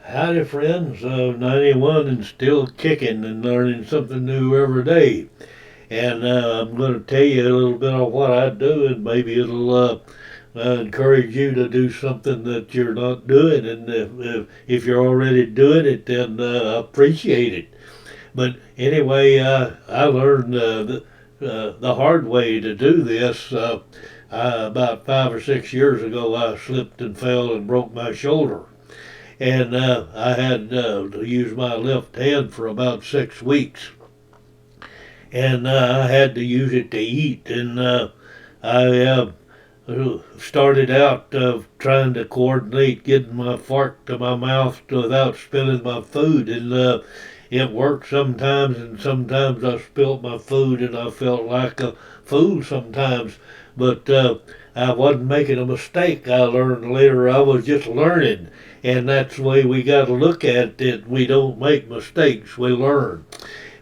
Howdy, friends. 91 and still kicking and learning something new every day. And I'm going to tell you a little bit of what I do, and maybe it'll encourage you to do something that you're not doing. And if you're already doing it, then appreciate it. But anyway, I learned the hard way to do this. About 5 or 6 years ago, I slipped and fell and broke my shoulder, and I had to use my left hand for about 6 weeks, and I had to use it to eat, and I started out trying to coordinate getting my fork to my mouth without spilling my food, and it worked sometimes, and sometimes I spilled my food, and I felt like a fool sometimes, but I wasn't making a mistake. I learned later I was just learning, and that's the way we got to look at it. We don't make mistakes, we learn.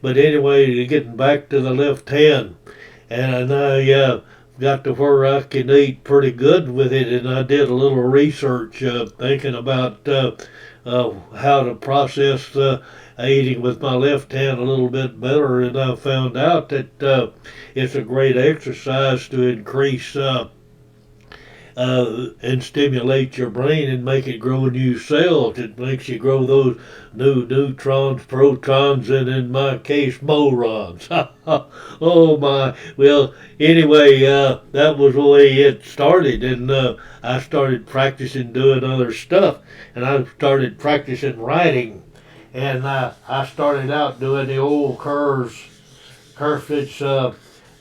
But anyway, getting back to the left hand, and I got to where I can eat pretty good with it, and I did a little research thinking about how to process eating with my left hand a little bit better, and I found out that it's a great exercise to increase and stimulate your brain and make it grow new cells. It makes you grow those new neutrons, protons, and in my case, morons. Oh my! Well, anyway, that was the way it started, and I started practicing doing other stuff, and I started practicing writing, and I started out doing the old cursive,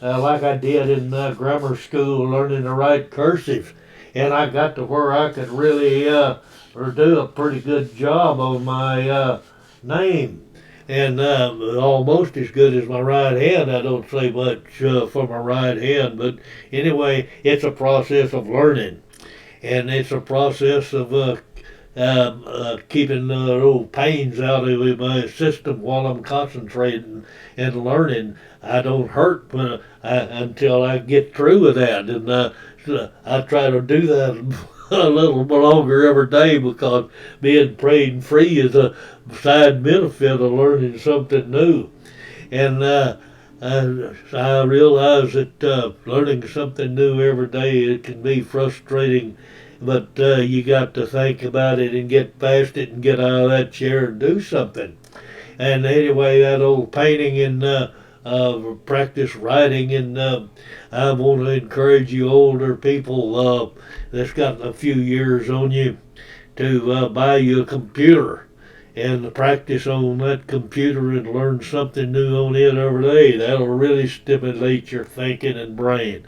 like I did in grammar school, learning to write cursive, and I got to where I could really do a pretty good job on my name, and almost as good as my right hand. I don't say much for my right hand, but anyway, it's a process of learning, and it's a process of keeping little pains out of my system while I'm concentrating and learning. I don't hurt until I get through with that, and so I try to do that a little longer every day, because being pain free is a side benefit of learning something new. And I realize that learning something new every day, it can be frustrating, but you got to think about it and get past it and get out of that chair and do something. And anyway, that old painting and practice writing, and I want to encourage you older people that's got a few years on you to buy you a computer and practice on that computer and learn something new on it every day. That'll really stimulate your thinking and brain.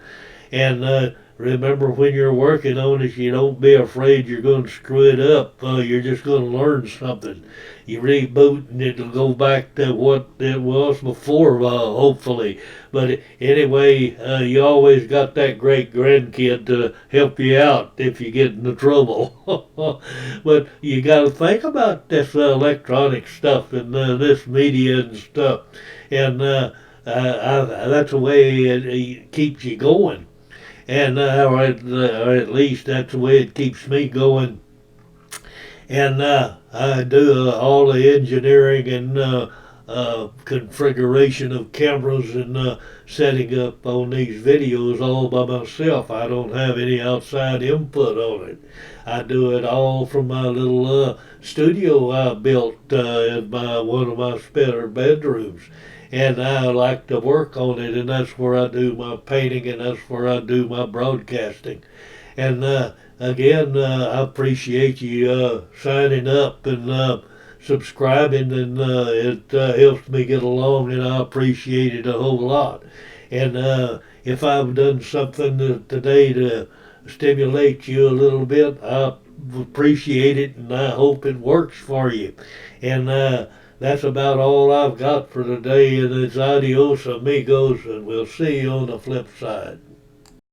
And remember, when you're working on it, you don't be afraid you're going to screw it up. You're just going to learn something. You reboot and it'll go back to what it was before, hopefully. But anyway, you always got that great grandkid to help you out if you get into trouble. But you got to think about this electronic stuff and this media and stuff. And that's the way it keeps you going, and or at least that's the way it keeps me going. And I do all the engineering and configuration of cameras and setting up on these videos all by myself. I don't have any outside input on it. I do it all from my little studio I built in one of my spare bedrooms, and I like to work on it, and that's where I do my painting, and that's where I do my broadcasting. And again, I appreciate you signing up and subscribing, and it helps me get along, and I appreciate it a whole lot. And if I've done something today to stimulate you a little bit, I appreciate it, and I hope it works for you. And that's about all I've got for today, and it's adios amigos, and we'll see you on the flip side.